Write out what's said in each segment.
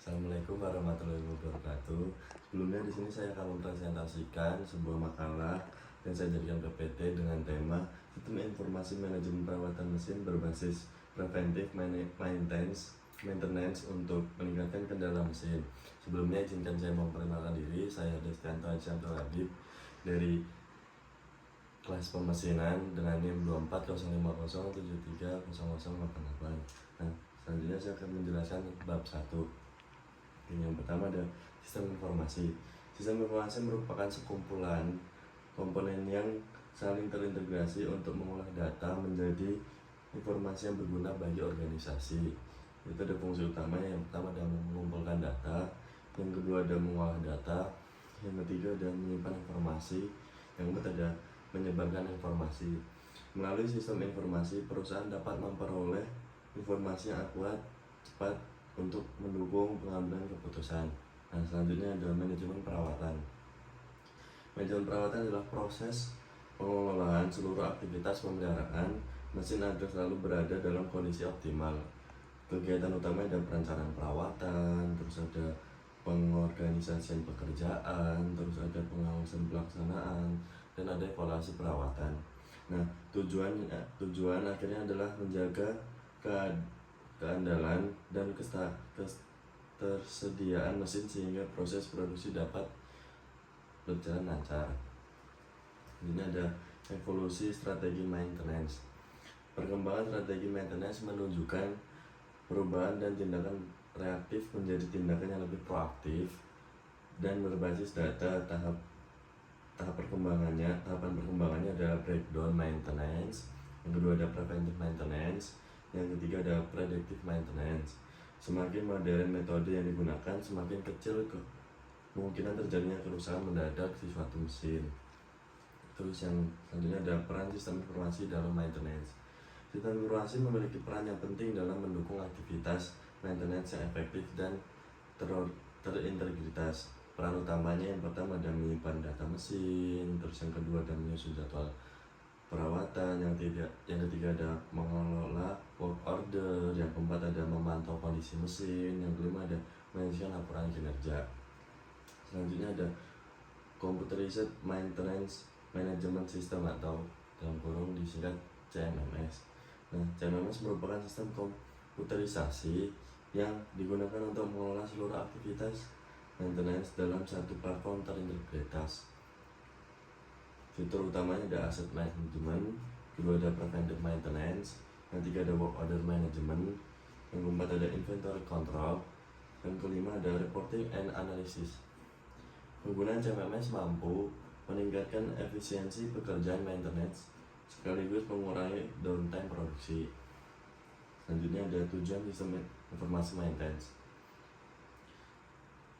Assalamualaikum warahmatullahi wabarakatuh. Sebelumnya di sini saya akan mempresentasikan sebuah makalah yang saya jadikan PPT dengan tema Sistem Informasi Manajemen Perawatan Mesin berbasis Preventive Maintenance untuk meningkatkan kendala mesin. Sebelumnya izinkan saya memperkenalkan diri. Saya Destianto Acianto Habib dari kelas pemesinan dengan NIM 240507300088. Nah, selanjutnya saya akan menjelaskan bab 1. Yang pertama ada sistem informasi. Sistem informasi merupakan sekumpulan komponen yang saling terintegrasi untuk mengolah data menjadi informasi yang berguna bagi organisasi. Itu ada fungsi utamanya. Yang pertama adalah mengumpulkan data, yang kedua ada mengolah data, yang ketiga ada menyimpan informasi, yang keempat ada menyebarkan informasi. Melalui sistem informasi, perusahaan dapat memperoleh informasi yang akurat, cepat untuk mendukung pengambilan keputusan. Nah, selanjutnya ada manajemen perawatan. Manajemen perawatan adalah proses pengelolaan seluruh aktivitas pemeliharaan mesin agar selalu berada dalam kondisi optimal. Kegiatan utamanya ada perencanaan perawatan, terus ada pengorganisasian pekerjaan, terus ada pengawasan pelaksanaan, dan ada evaluasi perawatan. Nah, tujuan akhirnya adalah menjaga keandalan dan ketersediaan mesin sehingga proses produksi dapat berjalan lancar. Ini ada evolusi strategi maintenance. Perkembangan strategi maintenance menunjukkan perubahan dan tindakan reaktif menjadi tindakan yang lebih proaktif dan berbasis data. Tahapan perkembangannya adalah breakdown maintenance, yang kedua ada preventive maintenance, yang ketiga ada predictive maintenance. Semakin modern metode yang digunakan, semakin kecil kemungkinan terjadinya kerusakan mendadak di suatu mesin. Terus yang selanjutnya ada peran sistem informasi dalam maintenance. Sistem informasi memiliki peran yang penting dalam mendukung aktivitas maintenance yang efektif dan terintegritas. Peran utamanya yang pertama ada menyimpan data mesin, terus yang kedua ada menyusun jadwal perawatan, yang ketiga ada mengelola work order, yang keempat ada memantau kondisi mesin, yang kelima ada menyusun laporan kinerja. Selanjutnya ada Computerized Maintenance Management System atau dalam kurung disingkat CMMS. Nah, CMMS merupakan sistem komputerisasi yang digunakan untuk mengelola seluruh aktivitas maintenance dalam satu platform terintegritas. Fitur utamanya ada asset management, kedua ada preventive maintenance, yang ketiga ada work order management, yang keempat ada inventory control, dan kelima ada reporting and analysis. Penggunaan CMMS mampu meningkatkan efisiensi pekerjaan maintenance sekaligus mengurangi downtime produksi. Selanjutnya ada tujuan sistem informasi maintenance.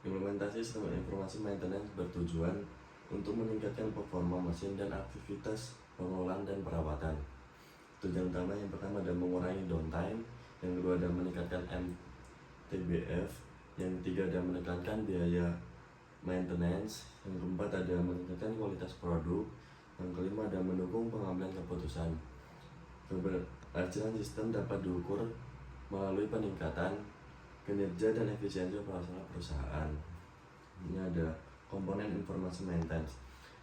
Implementasi sistem informasi maintenance bertujuan untuk meningkatkan performa mesin dan aktivitas pengelolaan dan perawatan. Tujuan utama yang pertama ada mengurangi downtime, yang kedua ada meningkatkan MTBF, yang ketiga ada menekankan biaya maintenance, yang keempat ada meningkatkan kualitas produk, yang kelima ada mendukung pengambilan keputusan. Keberhasilan sistem dapat diukur melalui peningkatan kinerja dan efisiensi operasional perusahaan. Ini ada komponen informasi maintenance.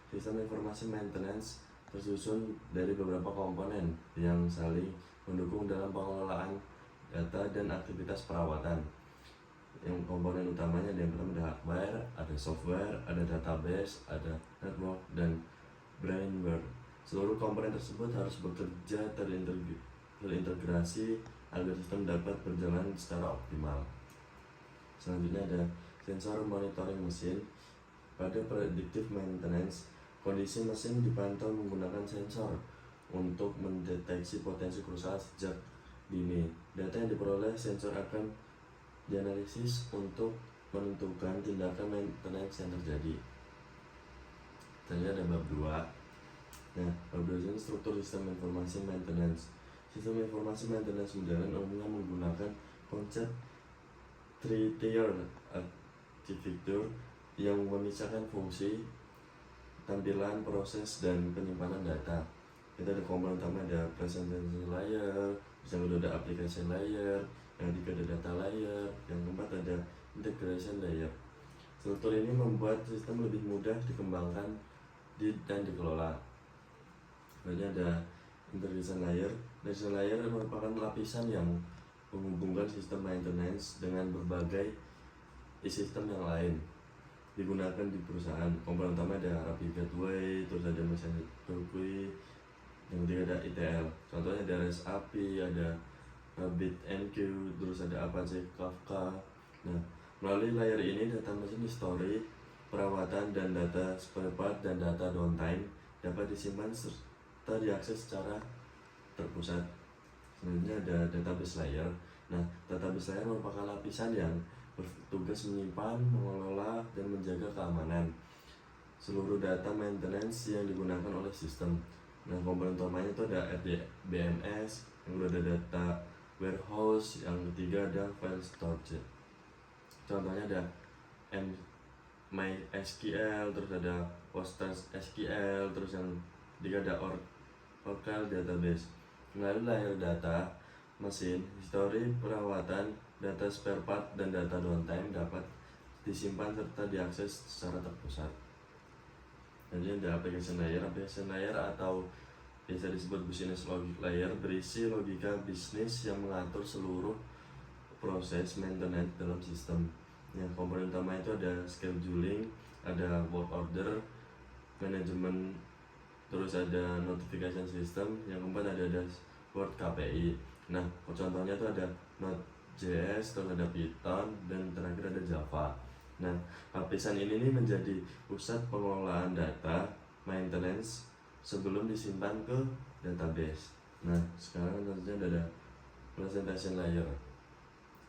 Sistem informasi maintenance tersusun dari beberapa komponen yang saling mendukung dalam pengelolaan data dan aktivitas perawatan. Yang komponen utamanya yang pertama ada hardware, ada software, ada database, ada network, dan brainware. Seluruh komponen tersebut harus bekerja terintegrasi agar sistem dapat berjalan secara optimal. Selanjutnya ada sensor monitoring mesin. Pada predictive maintenance, kondisi mesin dipantau menggunakan sensor untuk mendeteksi potensi kerusakan sejak dini. Data yang diperoleh sensor akan dianalisis untuk menentukan tindakan maintenance yang terjadi. Selanjutnya ada bab 2. Nah, bab 2 ini struktur sistem informasi maintenance. Sistem informasi maintenance modern umumnya menggunakan konsep 3-tier architecture yang memisahkan fungsi, tampilan, proses, dan penyimpanan data. Kita ada komponen utama ada presentation layer, yang kedua ada application layer, yang ketiga ada data layer, yang keempat ada integration layer. Struktur ini membuat sistem lebih mudah dikembangkan dan dikelola. Kemudian ada integration layer. Integration layer merupakan lapisan yang menghubungkan sistem maintenance dengan berbagai sistem yang lain digunakan di perusahaan. Komponen utama ada API Gateway, terus ada Message Gateway, yang ketiga ada ETL. Contohnya ada REST API, ada RabbitMQ, terus ada Apache Kafka. Nah, melalui layer ini data mesin history, perawatan dan data spare part dan data downtime dapat disimpan serta diakses secara terpusat. Selanjutnya ada database layer. Nah, database layer merupakan lapisan yang bertugas menyimpan, mengelola, dan menjaga keamanan seluruh data maintenance yang digunakan oleh sistem. Nah, komponen utamanya itu ada RDBMS, yang kedua ada data warehouse, yang ketiga ada file storage. Contohnya ada MySQL, terus ada PostgreSQL, terus yang ketiga ada Oracle database. Melalui layer data mesin, histori perawatan, data spare part, dan data downtime dapat disimpan serta diakses secara terpusat. Jadi ada application layer. Application layer atau biasa disebut business logic layer berisi logika bisnis yang mengatur seluruh proses maintenance dalam sistem. Yang komponen utama itu ada scheduling, ada work order, manajemen, terus ada notification system, yang keempat ada dashboard KPI. Nah, contohnya itu ada Node.js, terus ada Python, dan terakhir ada Java. Nah, lapisan ini nih menjadi pusat pengelolaan data maintenance sebelum disimpan ke database. Nah, sekarang tentunya ada presentation layer.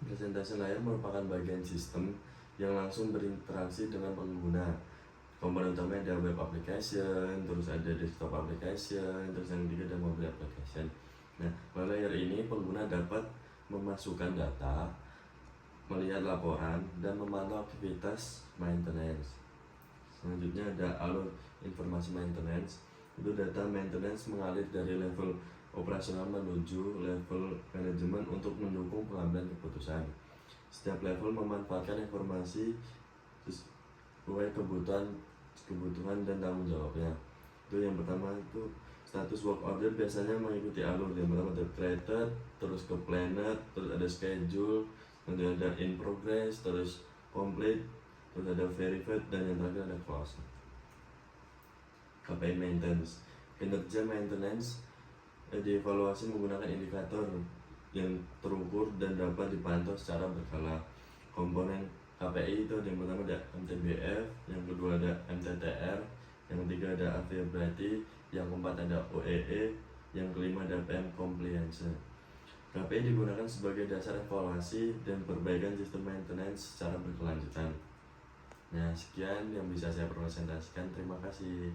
Presentation layer merupakan bagian sistem yang langsung berinteraksi dengan pengguna. Komponen utamanya ada web application, terus ada desktop application, terus yang ketiga ada mobile application. Nah, pada layer ini pengguna dapat memasukkan data, melihat laporan, dan memantau aktivitas maintenance. Selanjutnya ada alur informasi maintenance. Itu data maintenance mengalir dari level operasional menuju level manajemen untuk mendukung pengambilan keputusan. Setiap level memanfaatkan informasi sesuai kebutuhan dan tanggung jawabnya. Itu yang pertama itu status work order biasanya mengikuti alur. Yang pertama ada created, terus ke planner, terus ada schedule, kemudian ada in progress, terus complete, terus ada verified, dan yang terakhir ada close. KPI maintenance. Kinerja maintenance dievaluasi menggunakan indikator yang terukur dan dapat dipantau secara berkala. Komponen KPI itu yang pertama ada MTBF, yang kedua ada MTTR, yang ketiga ada availability, yang keempat ada OEE, yang kelima ada PM compliance. KPI digunakan sebagai dasar evaluasi dan perbaikan sistem maintenance secara berkelanjutan. Nah, sekian yang bisa saya presentasikan. Terima kasih.